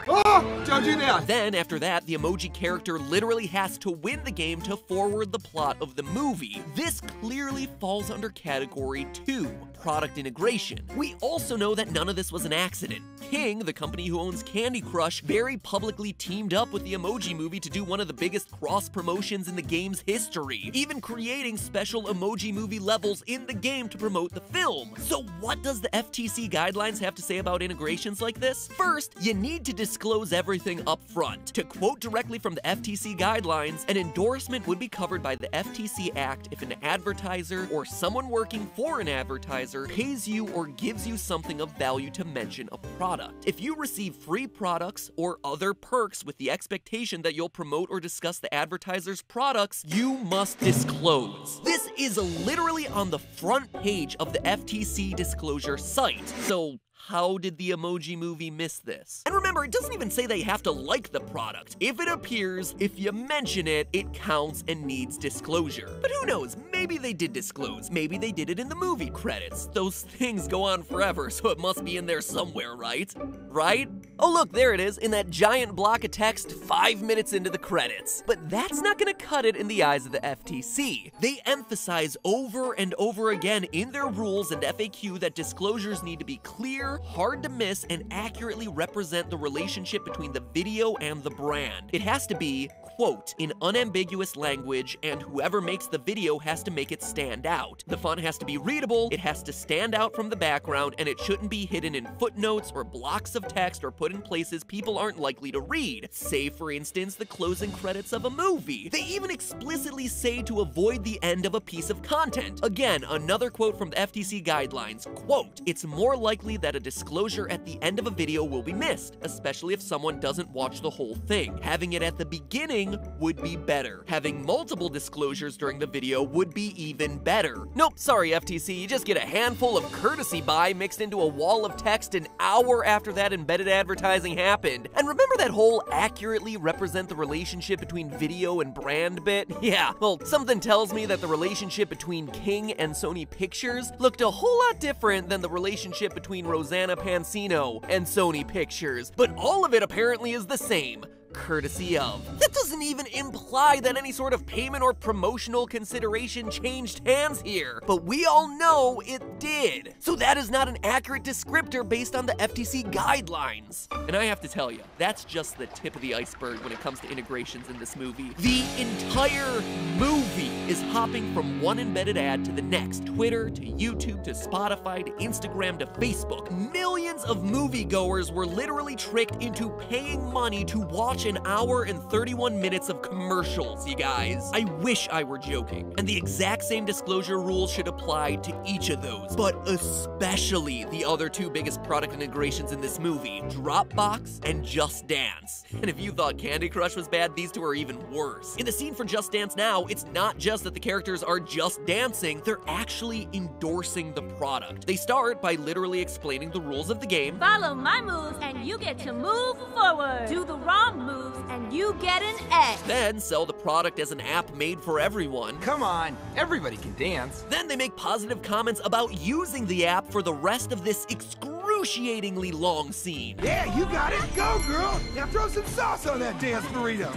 Oh, don't do that! Then, after that, the emoji character literally has to win the game to forward the plot of the movie. This clearly falls under category 2, product integration. We also know that none of this was an accident. King, the company who owns Candy Crush, very publicly teamed up with the Emoji Movie to do one of the biggest cross-promotions in the game's history, even creating special Emoji Movie levels in the game to promote the film. So what does the FTC guidelines have to say about integrations like this? First, you need to disclose everything up front. To quote directly from the FTC guidelines, an endorsement would be covered by the FTC Act if an advertiser or someone working for an advertiser pays you or gives you something of value to mention a product. If you receive free products or other perks with the expectation that you'll promote or discuss the advertiser's products, you must disclose. This is literally on the front page of the FTC disclosure site. So how did the Emoji Movie miss this? And remember, it doesn't even say they have to like the product. If it appears, if you mention it, it counts and needs disclosure. But who knows, maybe they did disclose. Maybe they did it in the movie credits. Those things go on forever, so it must be in there somewhere, right? Right? Oh look, there it is, in that giant block of text 5 minutes into the credits. But that's not gonna cut it in the eyes of the FTC. They emphasize over and over again in their rules and FAQ that disclosures need to be clear, hard to miss, and accurately represent the relationship between the video and the brand. It has to be, quote, in unambiguous language, and whoever makes the video has to make it stand out. The font has to be readable, it has to stand out from the background, and it shouldn't be hidden in footnotes or blocks of text or put in places people aren't likely to read. Say, for instance, the closing credits of a movie. They even explicitly say to avoid the end of a piece of content. Again, another quote from the FTC guidelines, quote, it's more likely that a disclosure at the end of a video will be missed, especially if someone doesn't watch the whole thing. Having it at the beginning would be better. Having multiple disclosures during the video would be even better. Nope, sorry FTC, you just get a handful of courtesy buy mixed into a wall of text an hour after that embedded advertising happened. And remember that whole accurately represent the relationship between video and brand bit? Yeah, well, something tells me that the relationship between King and Sony Pictures looked a whole lot different than the relationship between Rosanna Pansino and Sony Pictures. But all of it apparently is the same. courtesy of. That doesn't even imply that any sort of payment or promotional consideration changed hands here, but we all know it did. So that is not an accurate descriptor based on the FTC guidelines. And I have to tell you, that's just the tip of the iceberg when it comes to integrations in this movie. The entire movie is hopping from one embedded ad to the next. Twitter to YouTube to Spotify to Instagram to Facebook. Millions of moviegoers were literally tricked into paying money to watch an hour and 31 minutes of commercials, you guys. I wish I were joking. And the exact same disclosure rules should apply to each of those, but especially the other two biggest product integrations in this movie, Dropbox and Just Dance. And if you thought Candy Crush was bad, these two are even worse. In the scene for Just Dance now, it's not just that the characters are just dancing, they're actually endorsing the product. They start by literally explaining the rules of the game. Follow my moves and you get to move forward. Do the wrong moves and you get an X. Then sell the product as an app made for everyone. Come on, everybody can dance. Then they make positive comments about using the app for the rest of this excruciatingly long scene. Yeah, you got it. Go, girl. Now throw some sauce on that dance burrito.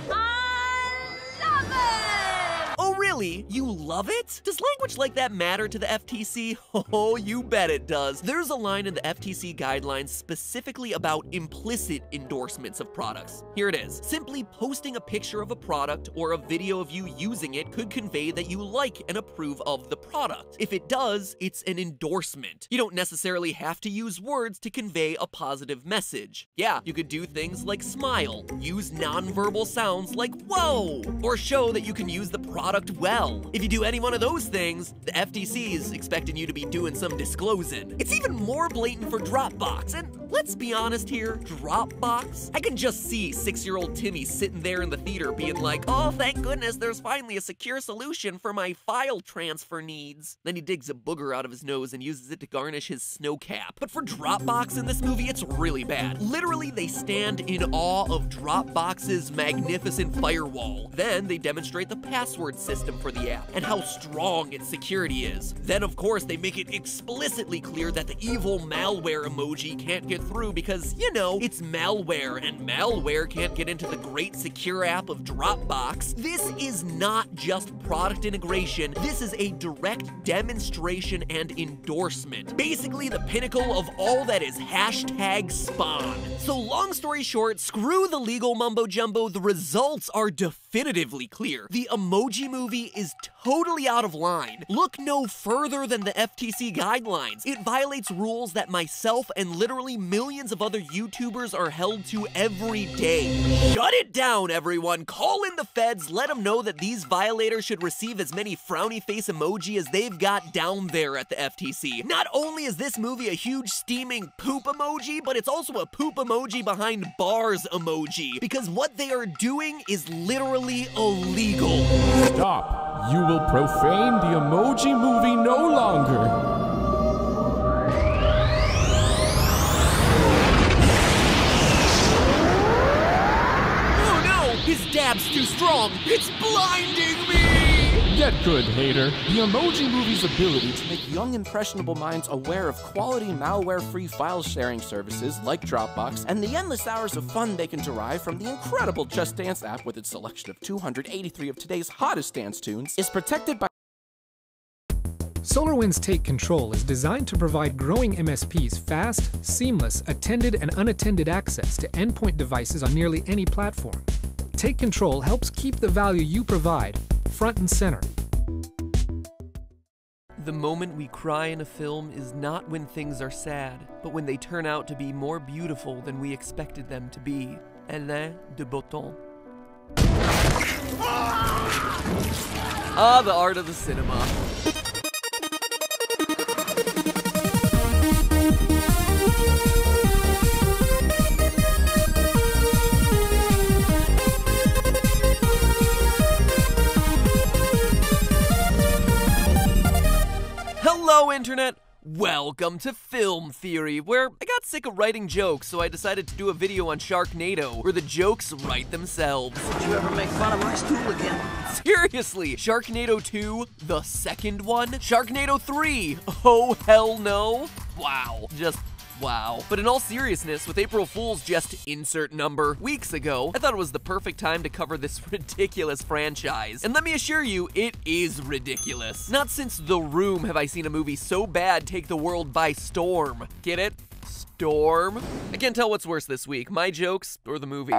Oh really? You love it? Does language like that matter to the FTC? Oh, you bet it does. There's a line in the FTC guidelines specifically about implicit endorsements of products. Here it is. Simply posting a picture of a product or a video of you using it could convey that you like and approve of the product. If it does, it's an endorsement. You don't necessarily have to use words to convey a positive message. Yeah, you could do things like smile, use nonverbal sounds like whoa, or show that you can use the product well. If you do any one of those things, the FTC is expecting you to be doing some disclosing. It's even more blatant for Dropbox, and let's be honest here, Dropbox? I can just see 6-year-old Timmy sitting there in the theater being like, oh, thank goodness there's finally a secure solution for my file transfer needs. Then he digs a booger out of his nose and uses it to garnish his snow cap. But for Dropbox in this movie, it's really bad. Literally, they stand in awe of Dropbox's magnificent firewall. Then they demonstrate the password system for the app and how strong its security is. Then, of course, they make it explicitly clear that the evil malware emoji can't get through because, you know, it's malware, and malware can't get into the great secure app of Dropbox. This is not just product integration, this is a direct demonstration and endorsement. Basically, the pinnacle of all that is hashtag spawn. So long story short, screw the legal mumbo jumbo, the results are definitively clear. The emoji movie is totally out of line. Look no further than the FTC guidelines. It violates rules that myself and literally millions of other YouTubers are held to every day. Shut it down, everyone. Call in the feds, let them know that these violators should receive as many frowny face emoji as they've got down there at the FTC. Not only is this movie a huge steaming poop emoji, but it's also a poop emoji behind bars emoji, because what they are doing is literally illegal. Stop! You will profane the emoji movie no longer. His dab's too strong! It's blinding me! Get good, hater. The Emoji Movie's ability to make young, impressionable minds aware of quality, malware-free file sharing services like Dropbox and the endless hours of fun they can derive from the incredible Just Dance app with its selection of 283 of today's hottest dance tunes is protected by SolarWinds Take Control is designed to provide growing MSPs fast, seamless, attended and unattended access to endpoint devices on nearly any platform. Take Control helps keep the value you provide front and center. The moment we cry in a film is not when things are sad, but when they turn out to be more beautiful than we expected them to be. Alain de Botton. Ah, the art of the cinema. Hello, Internet! Welcome to Film Theory, where I got sick of writing jokes, so I decided to do a video on Sharknado, where the jokes write themselves. Would you ever make fun of my stool again? Seriously! Sharknado 2, the second one? Sharknado 3, oh hell no! Wow, just Wow. But in all seriousness, with April Fool's just insert number weeks ago, I thought it was the perfect time to cover this ridiculous franchise. And let me assure you, it is ridiculous. Not since The Room have I seen a movie so bad take the world by storm. Get it? Storm? I can't tell what's worse this week, my jokes or the movie.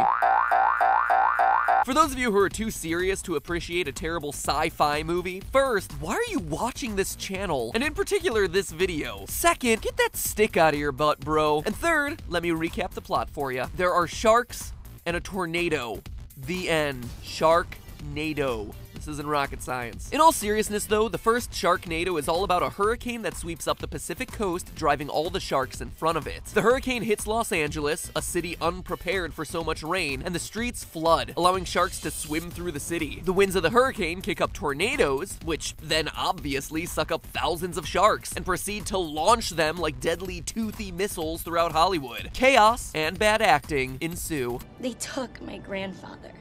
For those of you who are too serious to appreciate a terrible sci-fi movie, first, why are you watching this channel? And in particular, this video. Second, get that stick out of your butt, bro. And third, let me recap the plot for you. There are sharks and a tornado. The end. Sharknado. This isn't rocket science. In all seriousness though, the first Sharknado is all about a hurricane that sweeps up the Pacific coast, driving all the sharks in front of it. The hurricane hits Los Angeles, a city unprepared for so much rain, and the streets flood, allowing sharks to swim through the city. The winds of the hurricane kick up tornadoes, which then obviously suck up thousands of sharks, and proceed to launch them like deadly toothy missiles throughout Hollywood. Chaos and bad acting ensue. They took my grandfather.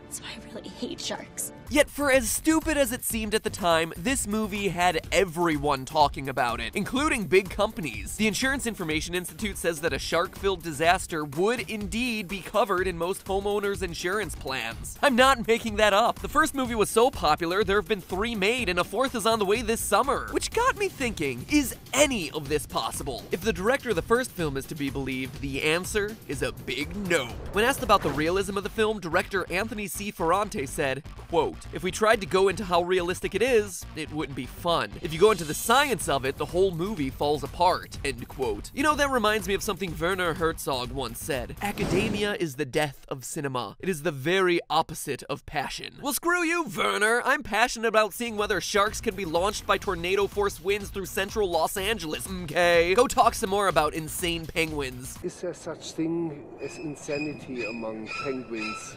So I really hate sharks. Yet for as stupid as it seemed at the time, this movie had everyone talking about it, including big companies. The Insurance Information Institute says that a shark-filled disaster would indeed be covered in most homeowners' insurance plans. I'm not making that up. The first movie was so popular, there have been 3 made and a 4th is on the way this summer. Which got me thinking, is any of this possible? If the director of the first film is to be believed, the answer is a big no. When asked about the realism of the film, director Anthony C. Ferrante said, quote, "If we tried to go into how realistic it wouldn't be fun. If you go into the science of it, the whole movie falls apart," end quote. You know, that reminds me of something Werner Herzog once said. Academia is the death of cinema. It is the very opposite of passion. Well, screw you, Werner. I'm passionate about seeing whether sharks can be launched by tornado force winds through central Los Angeles, okay? Go talk some more about insane penguins. Is there such thing as insanity among penguins?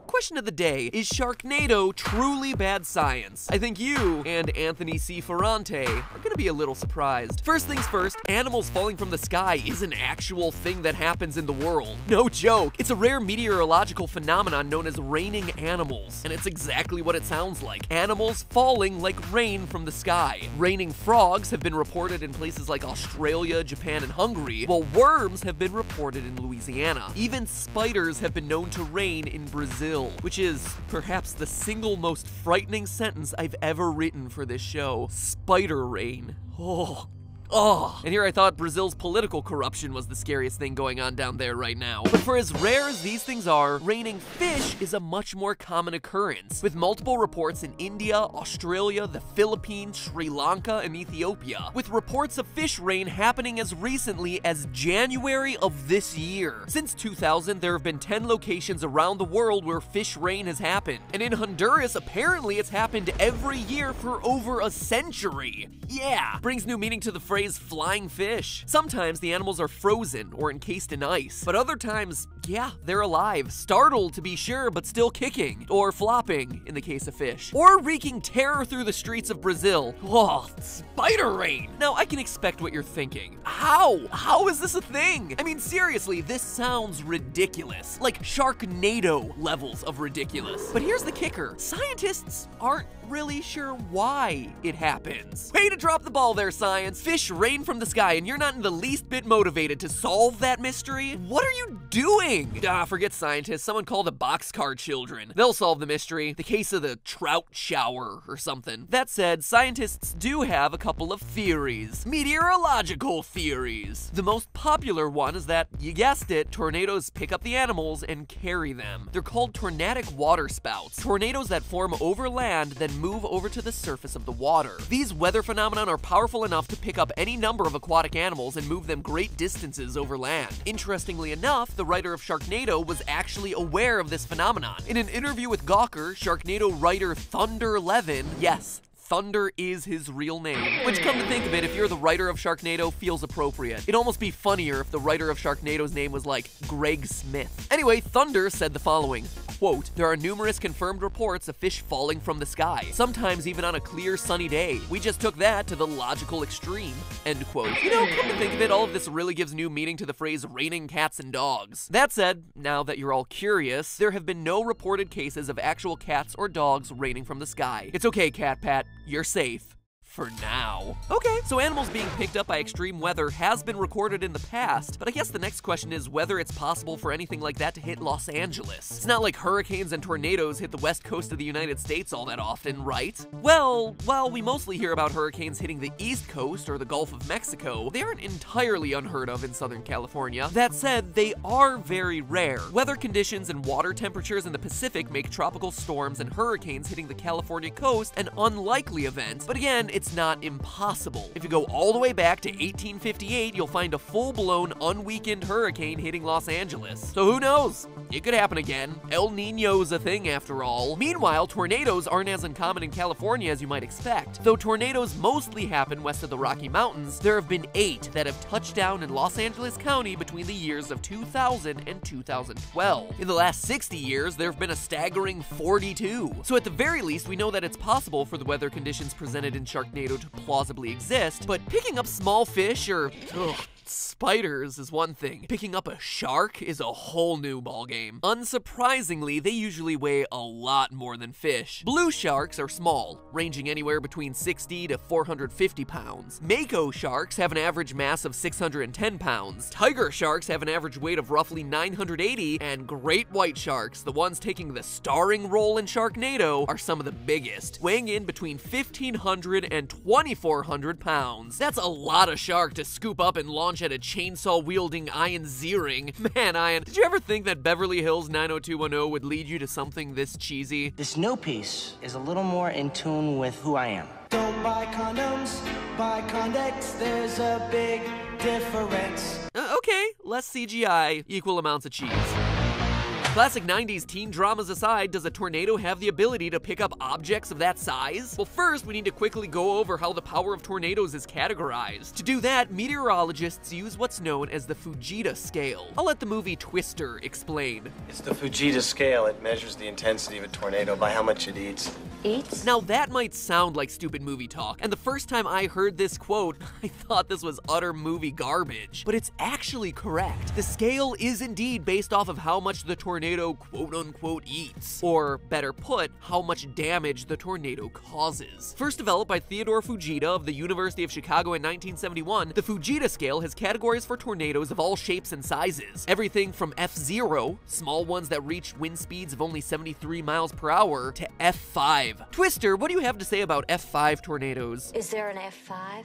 Question of the day, is Sharknado truly bad science? I think you and Anthony C. Ferrante are gonna be a little surprised. First things first, animals falling from the sky is an actual thing that happens in the world. No joke. It's a rare meteorological phenomenon known as raining animals, and it's exactly what it sounds like. Animals falling like rain from the sky. Raining frogs have been reported in places like Australia, Japan, and Hungary, while worms have been reported in Louisiana. Even spiders have been known to rain in Brazil, which is perhaps the single most frightening sentence I've ever written for this show. Spider rain. Oh. And here I thought Brazil's political corruption was the scariest thing going on down there right now. But for as rare as these things are, raining fish is a much more common occurrence, with multiple reports in India, Australia, the Philippines, Sri Lanka, and Ethiopia, with reports of fish rain happening as recently as January of this year. Since 2000, there have been 10 locations around the world where fish rain has happened. And in Honduras, apparently it's happened every year for over a century. Yeah, brings new meaning to the phrase flying fish. Sometimes the animals are frozen or encased in ice, but other times, yeah, they're alive, startled to be sure, but still kicking, or flopping in the case of fish, or wreaking terror through the streets of Brazil. Oh, spider rain. Now, I can expect what you're thinking. How is this a thing? I mean, seriously, this sounds ridiculous, like Sharknado levels of ridiculous. But here's the kicker. Scientists aren't really sure why it happens. Way to drop the ball there, science. Fish rain from the sky and you're not in the least bit motivated to solve that mystery? What are you doing? Forget scientists. Someone call the Boxcar Children. They'll solve the mystery. The case of the trout shower or something. That said, scientists do have a couple of theories. Meteorological theories. The most popular one is that, you guessed it, tornadoes pick up the animals and carry them. They're called tornadic water spouts. Tornadoes that form over land then move over to the surface of the water. These weather phenomena are powerful enough to pick up any number of aquatic animals and move them great distances over land. Interestingly enough, the writer of Sharknado was actually aware of this phenomenon. In an interview with Gawker, Sharknado writer Thunder Levin, yes, Thunder is his real name. Which, come to think of it, if you're the writer of Sharknado, feels appropriate. It'd almost be funnier if the writer of Sharknado's name was like Greg Smith. Anyway, Thunder said the following, quote, "There are numerous confirmed reports of fish falling from the sky, sometimes even on a clear sunny day. We just took that to the logical extreme," end quote. You know, come to think of it, all of this really gives new meaning to the phrase raining cats and dogs. That said, now that you're all curious, there have been no reported cases of actual cats or dogs raining from the sky. It's okay, Cat Pat. You're safe. For now. Okay, so animals being picked up by extreme weather has been recorded in the past, but I guess the next question is whether it's possible for anything like that to hit Los Angeles. It's not like hurricanes and tornadoes hit the west coast of the United States all that often, right? Well, while we mostly hear about hurricanes hitting the east coast or the Gulf of Mexico, they aren't entirely unheard of in Southern California. That said, they are very rare. Weather conditions and water temperatures in the Pacific make tropical storms and hurricanes hitting the California coast an unlikely event, but again, it's not impossible. If you go all the way back to 1858, you'll find a full-blown, unweakened hurricane hitting Los Angeles. So who knows? It could happen again. El Niño's a thing after all. Meanwhile, tornadoes aren't as uncommon in California as you might expect. Though tornadoes mostly happen west of the Rocky Mountains, there have been 8 that have touched down in Los Angeles County between the years of 2000 and 2012. In the last 60 years, there have been a staggering 42. So at the very least, we know that it's possible for the weather conditions presented in Sharknado to plausibly exist, but picking up small fish or spiders is one thing. Picking up a shark is a whole new ballgame. Unsurprisingly, they usually weigh a lot more than fish. Blue sharks are small, ranging anywhere between 60 to 450 pounds. Mako sharks have an average mass of 610 pounds. Tiger sharks have an average weight of roughly 980, and great white sharks, the ones taking the starring role in Sharknado, are some of the biggest, weighing in between 1,500 and 2,400 pounds. That's a lot of shark to scoop up and launch at a chainsaw-wielding Ian Ziering. Man, Ian, did you ever think that Beverly Hills 90210 would lead you to something this cheesy? This new piece is a little more in tune with who I am. Don't buy condoms, buy condoms, there's a big difference. Okay, less CGI, equal amounts of cheese. Classic 90s teen dramas aside, does a tornado have the ability to pick up objects of that size? Well, first, we need to quickly go over how the power of tornadoes is categorized. To do that, meteorologists use what's known as the Fujita scale. I'll let the movie Twister explain. It's the Fujita scale. It measures the intensity of a tornado by how much it eats. Eats? Now that might sound like stupid movie talk, and the first time I heard this quote, I thought this was utter movie garbage. But it's actually correct. The scale is indeed based off of how much the tornado quote-unquote eats. Or, better put, how much damage the tornado causes. First developed by Theodore Fujita of the University of Chicago in 1971, the Fujita scale has categories for tornadoes of all shapes and sizes. Everything from F0, small ones that reach wind speeds of only 73 miles per hour, to F5. Twister, what do you have to say about F5 tornadoes? Is there an F5?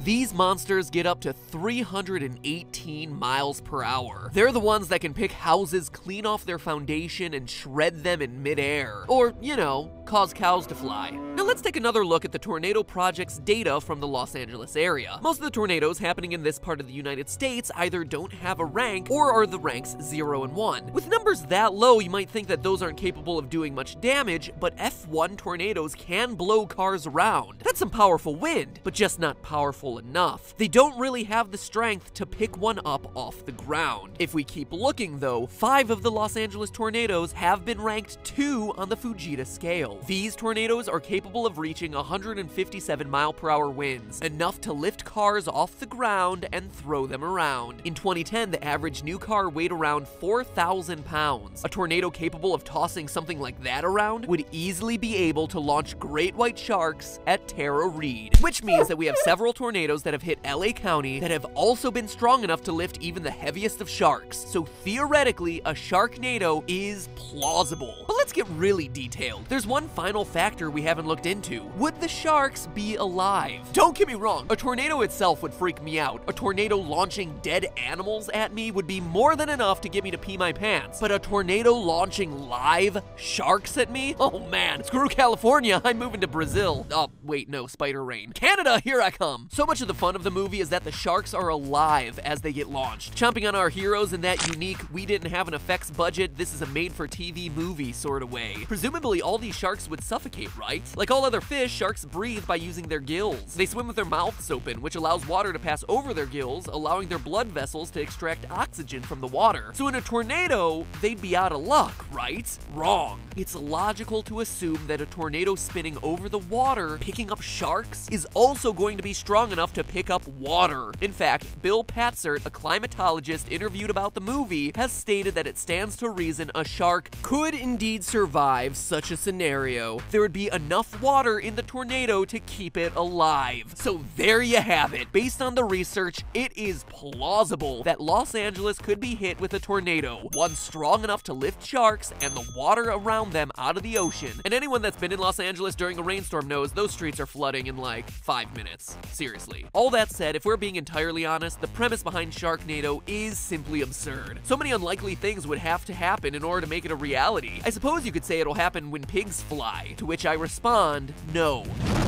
These monsters get up to 318 miles per hour. They're the ones that can pick houses clean off their foundation and shred them in midair. Or, you know, cause cows to fly. Now let's take another look at the Tornado Project's data from the Los Angeles area. Most of the tornadoes happening in this part of the United States either don't have a rank or are the ranks 0 and 1. With numbers that low, you might think that those aren't capable of doing much damage, but F1 tornadoes can blow cars around. That's some powerful wind, but just not powerful enough. They don't really have the strength to pick one up off the ground. If we keep looking though, 5 of the Los Angeles tornadoes have been ranked 2 on the Fujita scale. These tornadoes are capable of reaching 157 mile-per-hour winds, enough to lift cars off the ground and throw them around. In 2010, the average new car weighed around 4,000 pounds. A tornado capable of tossing something like that around would easily be able to launch great white sharks at Tara Reid, which means that we have several tornadoes that have hit LA County that have also been strong enough to lift even the heaviest of sharks. So theoretically, a Sharknado is plausible. But let's get really detailed. There's one final factor we haven't looked into. Would the sharks be alive? Don't get me wrong, a tornado itself would freak me out. A tornado launching dead animals at me would be more than enough to get me to pee my pants. But a tornado launching live sharks at me? Oh man, screw California, I'm moving to Brazil. Oh, wait, no, spider rain. Canada, here I come. So much of the fun of the movie is that the sharks are alive as they get launched, chomping on our heroes in that unique, we didn't have an effects budget, this is a made-for-TV movie sort of way. Presumably all these sharks would suffocate, right? Like all other fish, sharks breathe by using their gills. They swim with their mouths open, which allows water to pass over their gills, allowing their blood vessels to extract oxygen from the water. So in a tornado, they'd be out of luck, right? Wrong. It's logical to assume that a tornado spinning over the water, picking up sharks, is also going to be strong enough to pick up water. In fact, Bill Patzert, a climatologist interviewed about the movie, has stated that it stands to reason a shark could indeed survive such a scenario scenario, there would be enough water in the tornado to keep it alive. So there you have it. Based on the research, it is plausible that Los Angeles could be hit with a tornado, one strong enough to lift sharks and the water around them out of the ocean. And anyone that's been in Los Angeles during a rainstorm knows those streets are flooding in like 5 minutes. Seriously. All that said, if we're being entirely honest, the premise behind Sharknado is simply absurd. So many unlikely things would have to happen in order to make it a reality. I suppose you could say it'll happen when pigs fly, to which I respond, no,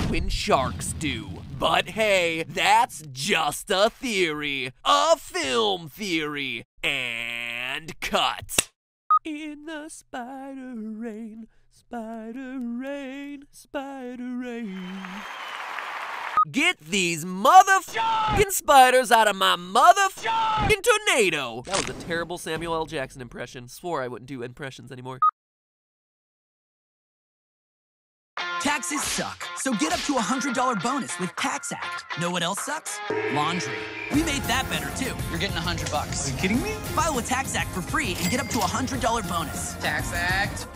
when sharks do. But hey, that's just a theory. A film theory. And cut. In the spider rain, spider rain, spider rain. Get these motherfucking spiders out of my motherfucking tornado. That was a terrible Samuel L. Jackson impression. Swore I wouldn't do impressions anymore. Taxes suck, so get up to a $100 bonus with Tax Act. Know what else sucks? Laundry. We made that better too. You're getting $100. Are you kidding me? File with Tax Act for free and get up to a $100 bonus. Tax Act.